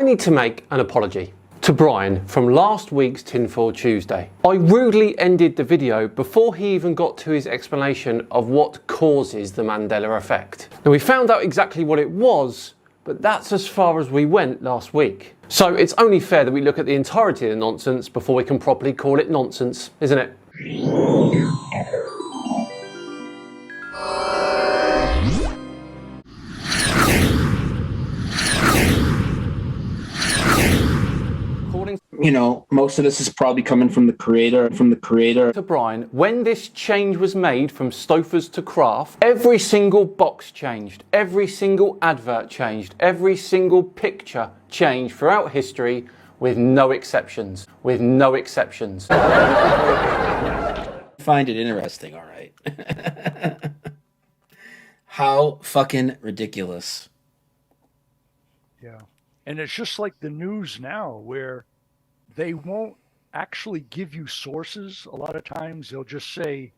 need to make an apology to Brian from last week's Tinfoil Tuesday. I rudely ended the video before he even got to his explanation of what causes the Mandela effect. Now, we found out exactly what it was, but that's as far as we went last week. So it's only fair that we look at the entirety of the nonsense before we can properly call it nonsense, isn't it? You know, most of this is probably coming from the creator, To Brian, when this change was made from Stofers to Craft, every single box changed, every single advert changed, every single picture changed throughout history, with no exceptions. With no exceptions. Find it interesting, all right. How fucking ridiculous. Yeah. And it's just like the news now, where they won't actually give you sources. A lot of times they'll just say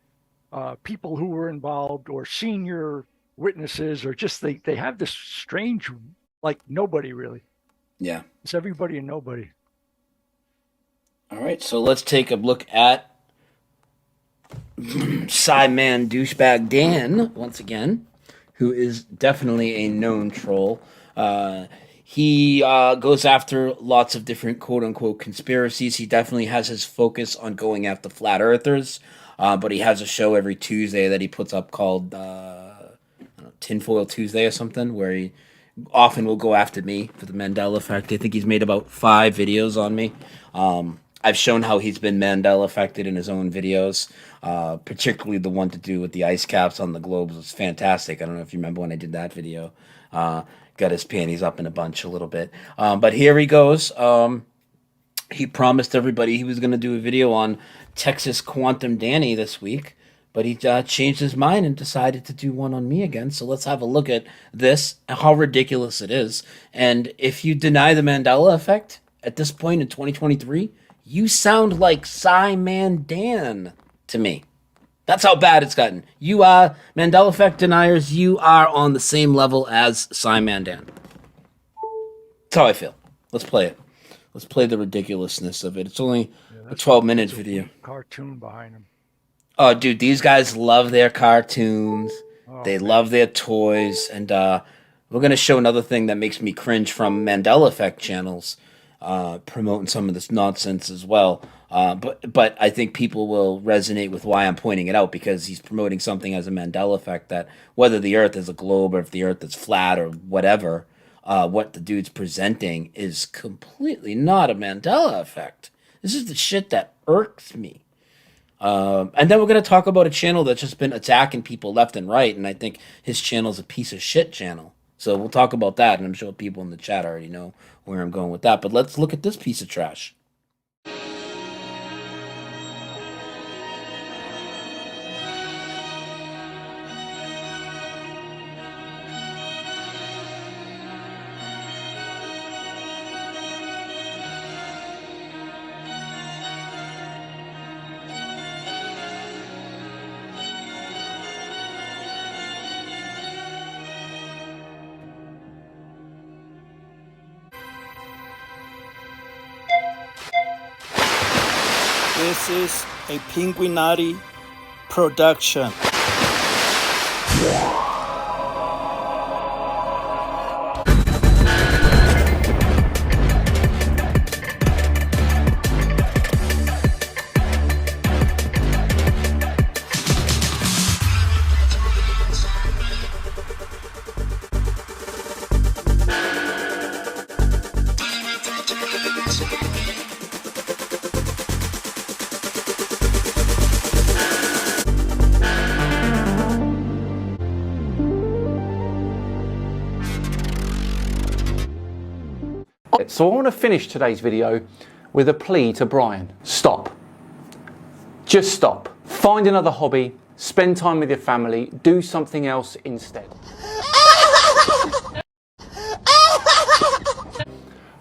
people who were involved or senior witnesses, or just they have this strange, like, nobody really. Yeah. It's everybody and nobody. All right, so let's take a look at Psy-Man Douchebag Dan, once again, who is definitely a known troll. He goes after lots of different quote-unquote conspiracies. He definitely has his focus on going after flat earthers, but he has a show every Tuesday that he puts up called Tinfoil Tuesday or something, where he often will go after me for the Mandela effect. I think he's made about 5 videos on me. I've shown how he's been Mandela affected in his own videos, particularly the one to do with the ice caps on the globes was fantastic. I don't know if you remember when I did that video. Got his panties up in a bunch a little bit. But here he goes. He promised everybody he was going to do a video on Texas Quantum Danny this week, but he changed his mind and decided to do one on me again. So let's have a look at this, how ridiculous it is. And if you deny the Mandela effect at this point in 2023, you sound like Psy-Man Dan to me. That's how bad it's gotten. You are Mandela effect deniers. You are on the same level as Psy-Man Dan. That's how I feel. Let's play it. Let's play the ridiculousness of it. It's only a 12-minute video. Cartoon behind him. Oh, dude, these guys love their cartoons. They love their toys. And we're going to show another thing that makes me cringe from Mandela effect channels, promoting some of this nonsense as well. But I think people will resonate with why I'm pointing it out, because he's promoting something as a Mandela effect that, whether the earth is a globe or if the earth is flat or whatever, what the dude's presenting is completely not a Mandela effect. This is the shit that irks me. And then we're going to talk about a channel that's just been attacking people left and right, and I think his channel's a piece of shit channel. So we'll talk about that, and I'm sure people in the chat already know where I'm going with that. But let's look at this piece of trash. This is a Pinguinati production. So I want to finish today's video with a plea to Brian. Stop. Just stop. Find another hobby, spend time with your family, do something else instead.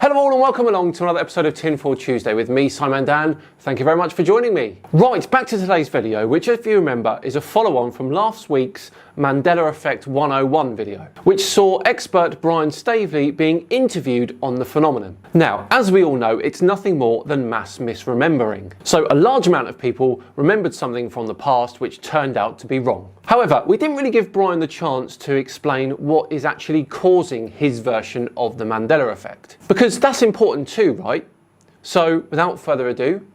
Hello all and welcome along to another episode of Tinfoil Tuesday with me, Simon Dan. Thank you very much for joining me. Right, back to today's video, which if you remember is a follow-on from last week's Mandela Effect 101 video, which saw expert Brian Staveley being interviewed on the phenomenon. Now, as we all know, it's nothing more than mass misremembering. So a large amount of people remembered something from the past which turned out to be wrong. However, we didn't really give Brian the chance to explain what is actually causing his version of the Mandela effect. Because that's important too, right? So without further ado,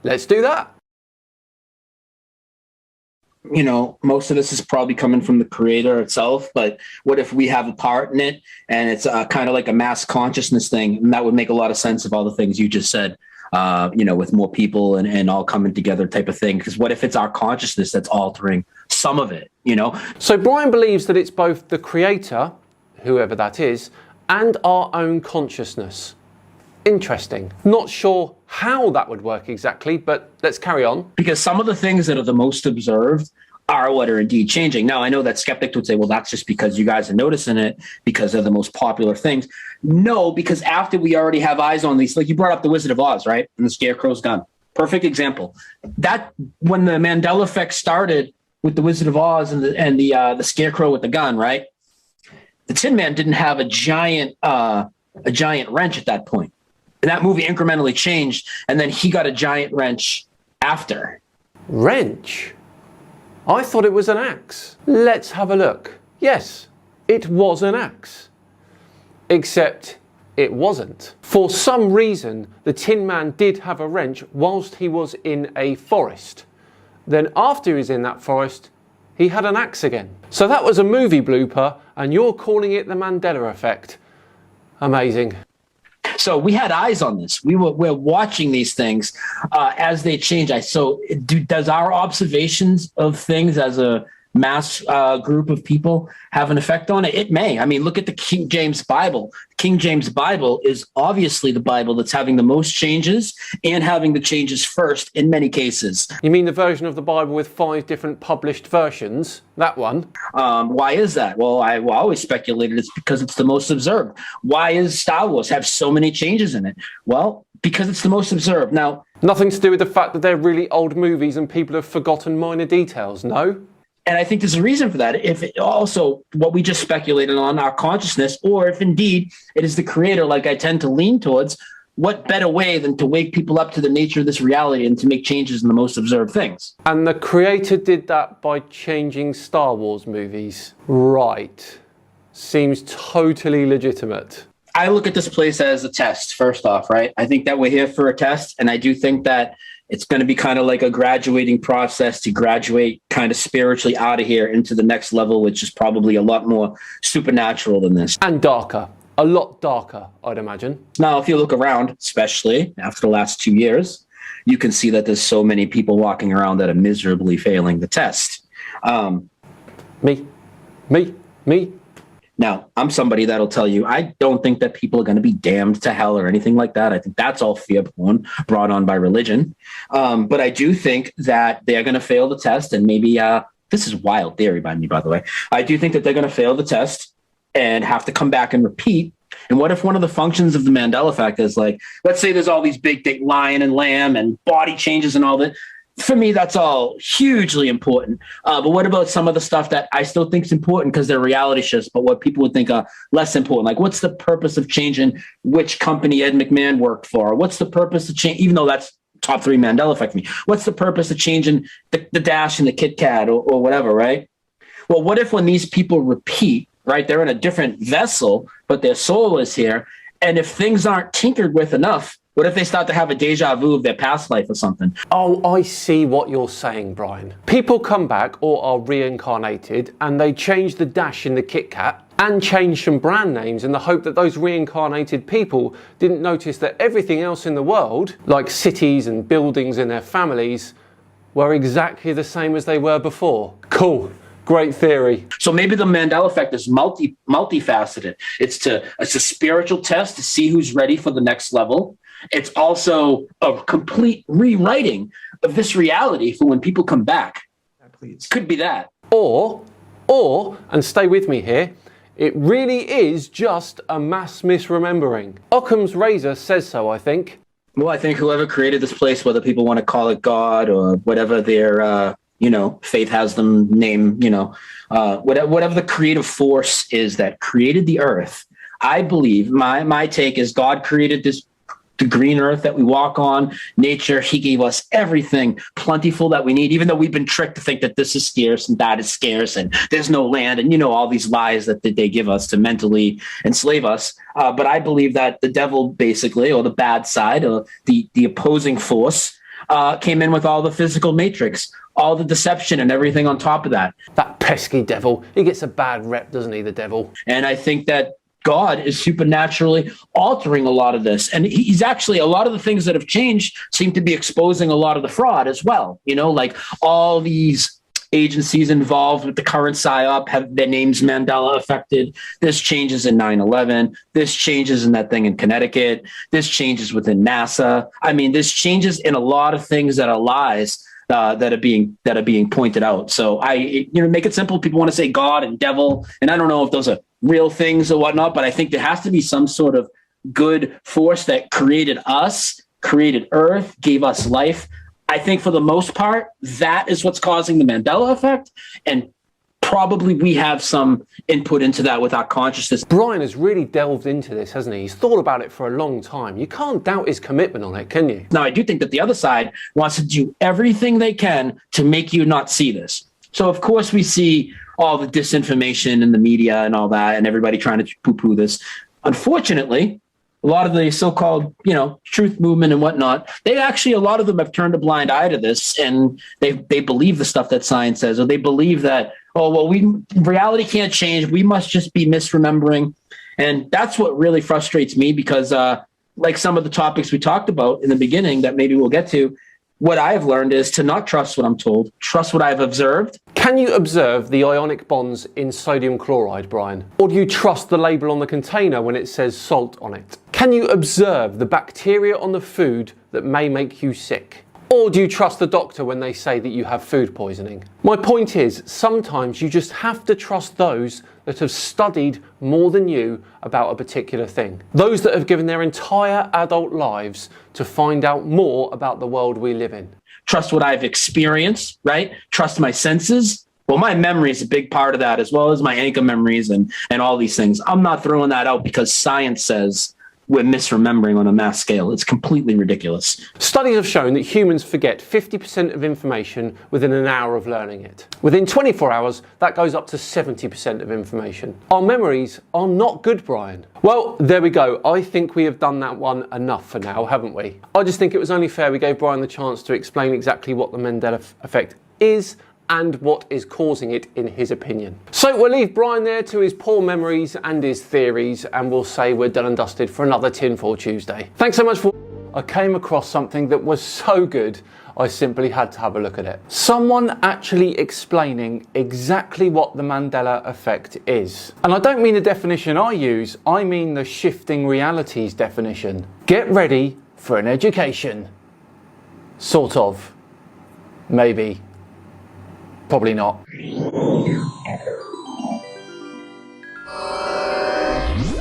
let's do that. You know, most of this is probably coming from the creator itself, but what if we have a part in it and it's kind of like a mass consciousness thing? And that would make a lot of sense of all the things you just said, you know, with more people and all coming together type of thing. Because what if it's our consciousness that's altering some of it, you know? So Brian believes that it's both the creator, whoever that is, and our own consciousness. Interesting. Not sure how that would work exactly, but let's carry on. Because some of the things that are the most observed are what are indeed changing. Now, I know that skeptics would say, well, that's just because you guys are noticing it because they're the most popular things. No, because after we already have eyes on these, like you brought up the Wizard of Oz, right? And the Scarecrow's gun. Perfect example. That when the Mandela effect started with the Wizard of Oz and the Scarecrow with the gun, right? The Tin Man didn't have a giant wrench at that point. And that movie incrementally changed, and then he got a giant wrench after. Wrench? I thought it was an axe. Let's have a look. Yes, it was an axe. Except it wasn't. For some reason, the Tin Man did have a wrench whilst he was in a forest. Then after he was in that forest, he had an axe again. So that was a movie blooper, and you're calling it the Mandela effect. Amazing. So we had eyes on this. We're watching these things as they change. Does our observations of things as a mass group of people have an effect on it? It may. I mean, look at the King James Bible. King James Bible is obviously the Bible that's having the most changes and having the changes first in many cases. You mean the version of the Bible with 5 different published versions? That one? Why is that? Well, I always speculated it's because it's the most observed. Why is Star Wars have so many changes in it? Well, because it's the most observed. Now, nothing to do with the fact that they're really old movies and people have forgotten minor details, no? And I think there's a reason for that. If it also what we just speculated on, our consciousness, or if indeed it is the creator, like I tend to lean towards, what better way than to wake people up to the nature of this reality and to make changes in the most observed things? And the creator did that by changing Star Wars movies. Right. Seems totally legitimate. I look at this place as a test, first off, right? I think that we're here for a test, and I do think that it's going to be kind of like a graduating process to graduate kind of spiritually out of here into the next level, which is probably a lot more supernatural than this. And darker. A lot darker, I'd imagine. Now, if you look around, especially after the last 2 years, you can see that there's so many people walking around that are miserably failing the test. Me. Now, I'm somebody that'll tell you, I don't think that people are going to be damned to hell or anything like that. I think that's all fear porn brought on by religion. But I do think that they're going to fail the test. And maybe, this is wild theory by me, by the way. I do think that they're going to fail the test and have to come back and repeat. And what if one of the functions of the Mandela effect is like, let's say there's all these big lion and lamb and body changes and all that. For me, that's all hugely important. But what about some of the stuff that I still think is important because they're reality shows, but what people would think are less important? Like, what's the purpose of changing which company Ed McMahon worked for? What's the purpose of change, even though that's top 3 Mandela effect for me? What's the purpose of changing the Dash and the Kit Kat or whatever, right? Well, what if when these people repeat, right, they're in a different vessel, but their soul is here, and if things aren't tinkered with enough, what if they start to have a deja vu of their past life or something? Oh, I see what you're saying, Brian. People come back or are reincarnated and they change the dash in the Kit Kat and change some brand names in the hope that those reincarnated people didn't notice that everything else in the world, like cities and buildings and their families, were exactly the same as they were before. Cool. Great theory. So maybe the Mandela effect is multifaceted. It's a spiritual test to see who's ready for the next level. It's also a complete rewriting of this reality for when people come back. Please. Could be that. Or, and stay with me here, it really is just a mass misremembering. Occam's razor says so, I think. Well, I think whoever created this place, whether people want to call it God or whatever their, faith has them name, whatever the creative force is that created the earth, I believe, my take is God created the green earth that we walk on, nature. He gave us everything plentiful that we need, even though we've been tricked to think that this is scarce and that is scarce and there's no land and, all these lies that they give us to mentally enslave us. But I believe that the devil basically, or the bad side, or the opposing force, came in with all the physical matrix, all the deception and everything on top of that. That pesky devil. He gets a bad rep, doesn't he, the devil? And I think that God is supernaturally altering a lot of this. And he's actually, a lot of the things that have changed seem to be exposing a lot of the fraud as well. Like all these agencies involved with the current PSYOP have their names Mandela affected. This changes in 9/11. This changes in that thing in Connecticut. This changes within NASA. I mean, this changes in a lot of things that are lies that are being pointed out. So make it simple. People want to say God and devil, and I don't know if those are real things or whatnot, but I think there has to be some sort of good force that created us, created Earth, gave us life. I think for the most part, that is what's causing the Mandela effect, and probably we have some input into that with our consciousness. Brian has really delved into this, hasn't he? He's thought about it for a long time. You can't doubt his commitment on it, can you? Now, I do think that the other side wants to do everything they can to make you not see this. So, of course, we see all the disinformation in the media and all that, and everybody trying to poo-poo this. Unfortunately, a lot of the so-called, truth movement and whatnot, a lot of them have turned a blind eye to this, and they believe the stuff that science says, or they believe that, reality can't change. We must just be misremembering. And that's what really frustrates me because, like some of the topics we talked about in the beginning that maybe we'll get to, what I've learned is to not trust what I'm told, trust what I've observed. Can you observe the ionic bonds in sodium chloride, Brian? Or do you trust the label on the container when it says salt on it? Can you observe the bacteria on the food that may make you sick? Or do you trust the doctor when they say that you have food poisoning? My point is, sometimes you just have to trust those that have studied more than you about a particular thing. Those that have given their entire adult lives to find out more about the world we live in. Trust what I've experienced, right? Trust my senses. Well, my memory is a big part of that, as well as my anchor memories and all these things. I'm not throwing that out because science says we're misremembering on a mass scale. It's completely ridiculous. Studies have shown that humans forget 50% of information within an hour of learning it. Within 24 hours, that goes up to 70% of information. Our memories are not good, Brian. Well, there we go. I think we have done that one enough for now, haven't we? I just think it was only fair we gave Brian the chance to explain exactly what the Mandela effect is and what is causing it in his opinion. So we'll leave Brian there to his poor memories and his theories, and we'll say we're done and dusted for another Tinfoil Tuesday. Thanks so much for... I came across something that was so good, I simply had to have a look at it. Someone actually explaining exactly what the Mandela effect is. And I don't mean the definition I use, I mean the shifting realities definition. Get ready for an education. Sort of. Maybe. Probably not.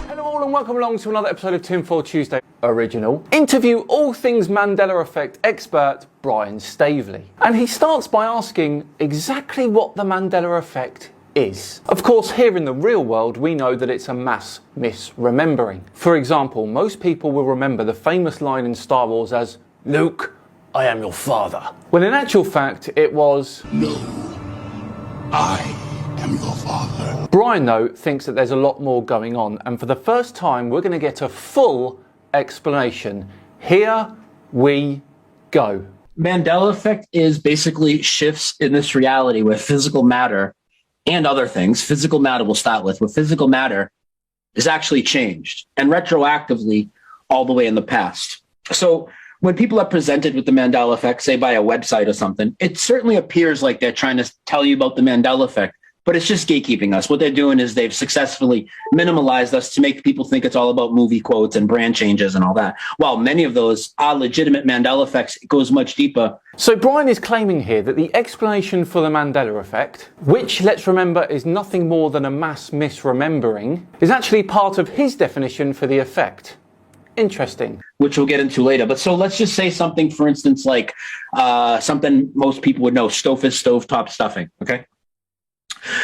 Hello all and welcome along to another episode of Tinfoil Tuesday Original. Interview all things Mandela effect expert Brian Staveley. And he starts by asking exactly what the Mandela effect is. Of course, here in the real world, we know that it's a mass misremembering. For example, most people will remember the famous line in Star Wars as, "Luke, I am your father." When in actual fact, it was, "No, I am your father." Brian, though, thinks that there's a lot more going on, and for the first time, we're going to get a full explanation. Here we go. Mandela effect is basically shifts in this reality where physical matter and other things, physical matter we'll start with, where physical matter is actually changed and retroactively all the way in the past. So when people are presented with the Mandela effect, say by a website or something, it certainly appears like they're trying to tell you about the Mandela effect, But it's just gatekeeping us. What they're doing is they've successfully minimalized us to make people think it's all about movie quotes and brand changes and all that. While many of those are legitimate Mandela effects, it goes much deeper. So Brian is claiming here that the explanation for the Mandela effect, which let's remember is nothing more than a mass misremembering, is actually part of his definition for the effect. Interesting. Which we'll get into later. But so let's just say something, for instance, like something most people would know, stovetop stuffing, okay?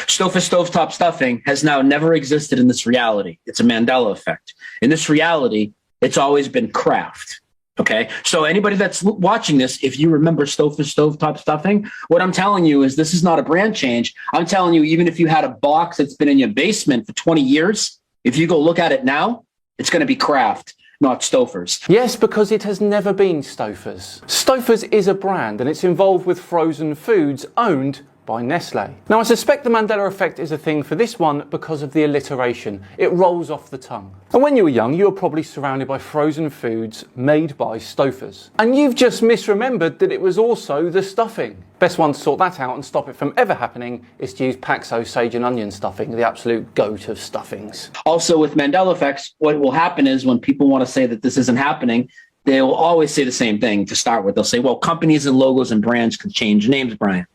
Stovetop stuffing has now never existed in this reality. It's a Mandela effect. In this reality, it's always been craft. Okay, so anybody that's watching this, if you remember stovetop stuffing, what I'm telling you is this is not a brand change. I'm telling you, even if you had a box that's been in your basement for 20 years, if you go look at it now, it's going to be craft, not Stouffer's. Yes, because it has never been Stouffer's. Stouffer's is a brand and it's involved with frozen foods owned by Nestle. Now I suspect the Mandela effect is a thing for this one because of the alliteration. It rolls off the tongue. And when you were young, you were probably surrounded by frozen foods made by Stouffer's. And you've just misremembered that it was also the stuffing. Best one to sort that out and stop it from ever happening is to use Paxo sage and onion stuffing, the absolute goat of stuffings. Also with Mandela effects, what will happen is when people want to say that this isn't happening, they will always say the same thing to start with. They'll say, well, companies and logos and brands can change names, Brian.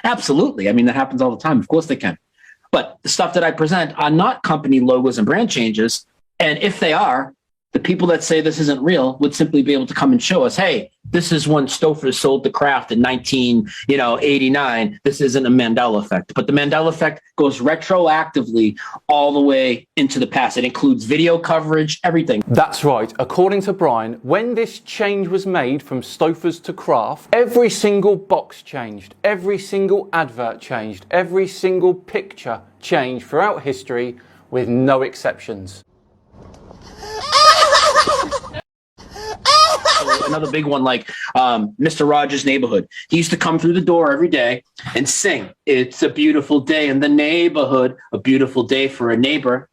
Absolutely. I mean, that happens all the time. Of course they can. But the stuff that I present are not company logos and brand changes. And if they are, the people that say this isn't real would simply be able to come and show us, hey, this is when Stouffer's sold the craft in 1989. This isn't a Mandela effect. But the Mandela effect goes retroactively all the way into the past. It includes video coverage, everything. That's right. According to Brian, when this change was made from Stouffer's to Kraft, every single box changed, every single advert changed, every single picture changed throughout history with no exceptions. Another big one, like Mr. Rogers' Neighborhood. He used to come through the door every day and sing, "It's a beautiful day in the neighborhood, a beautiful day for a neighbor."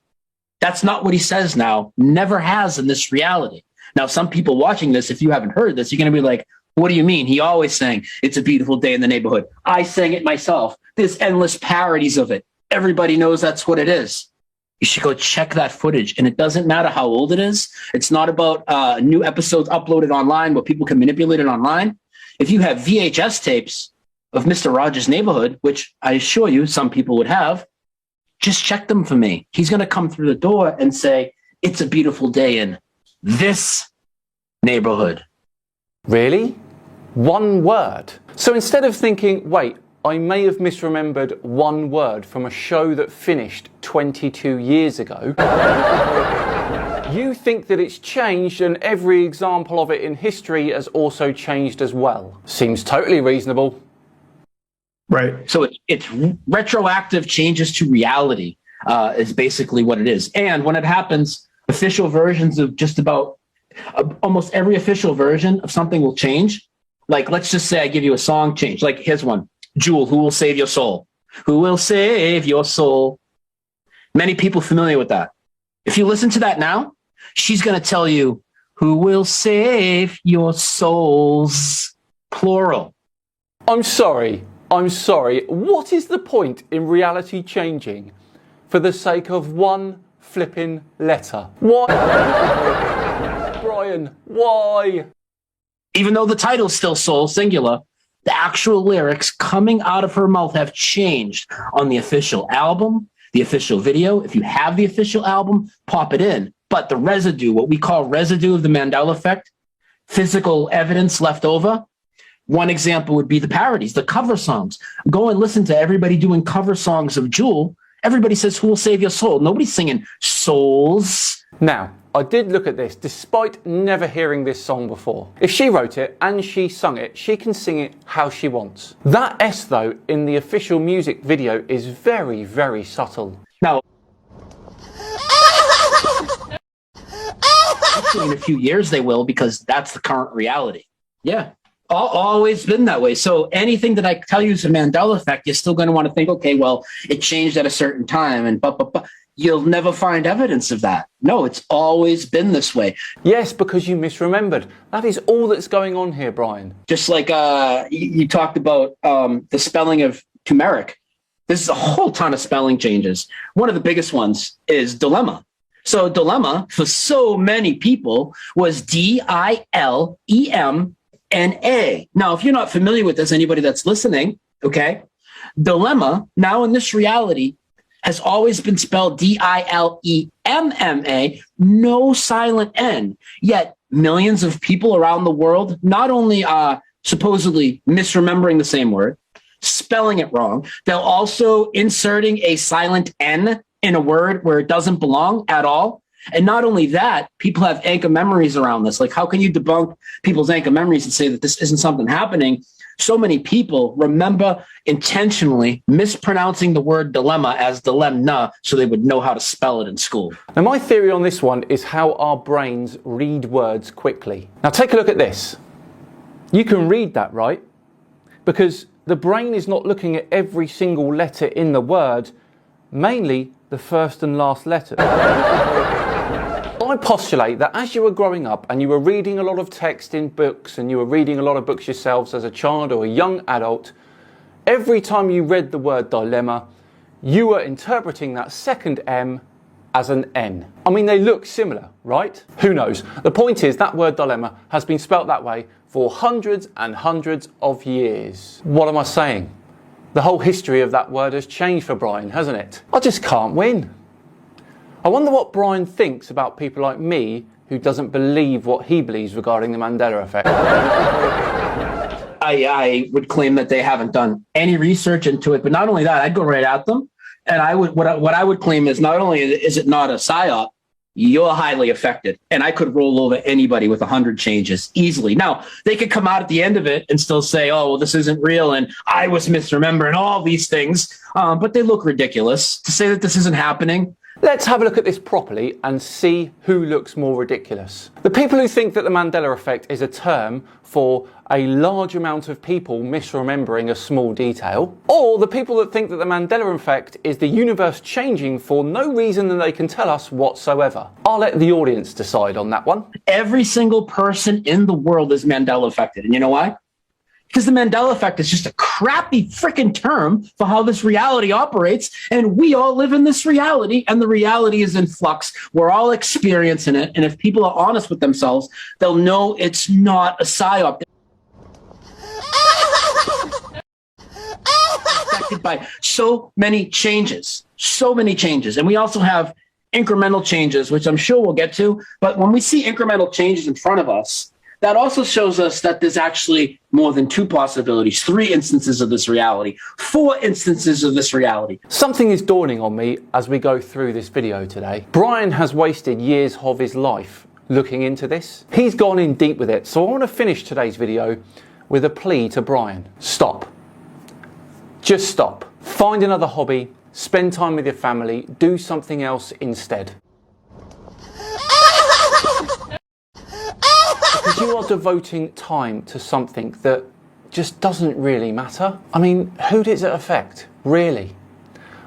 That's not what he says now. Never has in this reality. Now, some people watching this, if you haven't heard this, you're going to be like, what do you mean? He always sang, "It's a beautiful day in the neighborhood." I sang it myself. There's endless parodies of it. Everybody knows that's what it is. You should go check that footage. And it doesn't matter how old it is. It's not about new episodes uploaded online where people can manipulate it online. If you have VHS tapes of Mr. Rogers' Neighborhood, which I assure you some people would have, just check them for me. He's going to come through the door and say, "It's a beautiful day in this neighborhood." Really? One word? So instead of thinking, wait, I may have misremembered one word from a show that finished 22 years ago, you think that it's changed and every example of it in history has also changed as well. Seems totally reasonable. Right. So it's retroactive changes to reality is basically what it is. And when it happens, official versions of just about almost every official version of something will change. Like, let's just say I give you a song change. Like, here's one. Jewel, "Who Will Save Your Soul?" Who will save your soul? Many people familiar with that. If you listen to that now, she's going to tell you, "Who will save your souls?" Plural. I'm sorry. What is the point in reality changing for the sake of one flipping letter? Why? Brian, why? Even though the title's still soul, singular, the actual lyrics coming out of her mouth have changed on the official album, the official video. If you have the official album, pop it in. But the residue, what we call residue of the Mandela effect, physical evidence left over. One example would be the parodies, the cover songs. Go and listen to everybody doing cover songs of Jewel. Everybody says, "Who will save your soul?" Nobody's singing souls. Now, I did look at this despite never hearing this song before. If she wrote it and she sung it, she can sing it how she wants. That S though in the official music video is very, very subtle. Now, actually in a few years they will, because that's the current reality. Yeah. Always been that way. So anything that I tell you is a Mandela effect, you're still going to want to think, okay, well, it changed at a certain time and you'll never find evidence of that. No, it's always been this way. Yes, because you misremembered. That is all that's going on here, Brian. Just like you talked about the spelling of turmeric. There's a whole ton of spelling changes. One of the biggest ones is dilemma. So dilemma for so many people was D-I-L-E-M-N-A. Now, if you're not familiar with this, anybody that's listening, okay, dilemma now in this reality has always been spelled D-I-L-E-M-M-A, no silent N. Yet millions of people around the world not only are supposedly misremembering the same word, spelling it wrong, they're also inserting a silent N in a word where it doesn't belong at all. And not only that, people have anchor memories around this. Like, how can you debunk people's anchor memories and say that this isn't something happening? So many people remember intentionally mispronouncing the word dilemma as dilemma so they would know how to spell it in school. Now, my theory on this one is how our brains read words quickly. Now, take a look at this. You can read that, right? Because the brain is not looking at every single letter in the word, mainly the first and last letter. I postulate that as you were growing up and you were reading a lot of text in books and you were reading a lot of books yourselves as a child or a young adult, every time you read the word dilemma, you were interpreting that second M as an N. I mean, they look similar, right? Who knows? The point is that word dilemma has been spelt that way for hundreds and hundreds of years. What am I saying? The whole history of that word has changed for Brian, hasn't it? I just can't win. I wonder what Brian thinks about people like me who doesn't believe what he believes regarding the Mandela effect. I would claim that they haven't done any research into it, but not only that, I'd go right at them. And what I would claim is not only is it not a psyop, you're highly affected. And I could roll over anybody with 100 changes easily. Now, they could come out at the end of it and still say, oh, well, this isn't real, and I was misremembering all these things. But they look ridiculous. To say that this isn't happening, let's have a look at this properly and see who looks more ridiculous. The people who think that the Mandela effect is a term for a large amount of people misremembering a small detail, or the people that think that the Mandela effect is the universe changing for no reason that they can tell us whatsoever. I'll let the audience decide on that one. every single person in the world is Mandela affected. And you know why? Because the Mandela effect is just a crappy freaking term for how this reality operates. And we all live in this reality, and the reality is in flux. We're all experiencing it. And if people are honest with themselves, they'll know it's not a psyop. Affected by so many changes. And we also have incremental changes, which I'm sure we'll get to. But when we see incremental changes in front of us, that also shows us that there's actually more than 2 possibilities, 3 instances of this reality, 4 instances of this reality. Something is dawning on me as we go through this video today. Brian has wasted years of his life looking into this. He's gone in deep with it. So I want to finish today's video with a plea to Brian. Stop. Just stop. Find another hobby, spend time with your family, do something else instead. Because you are devoting time to something that just doesn't really matter. I mean, who does it affect, really?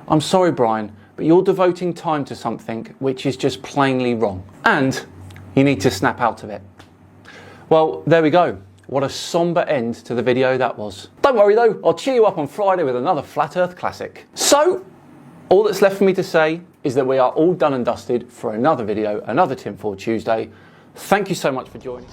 I'm sorry, Brian, but you're devoting time to something which is just plainly wrong. And you need to snap out of it. Well, there we go. What a somber end to the video that was. Don't worry though, I'll cheer you up on Friday with another Flat Earth classic. So, all that's left for me to say is that we are all done and dusted for another video, another Tinfoil Tuesday. Thank you so much for joining.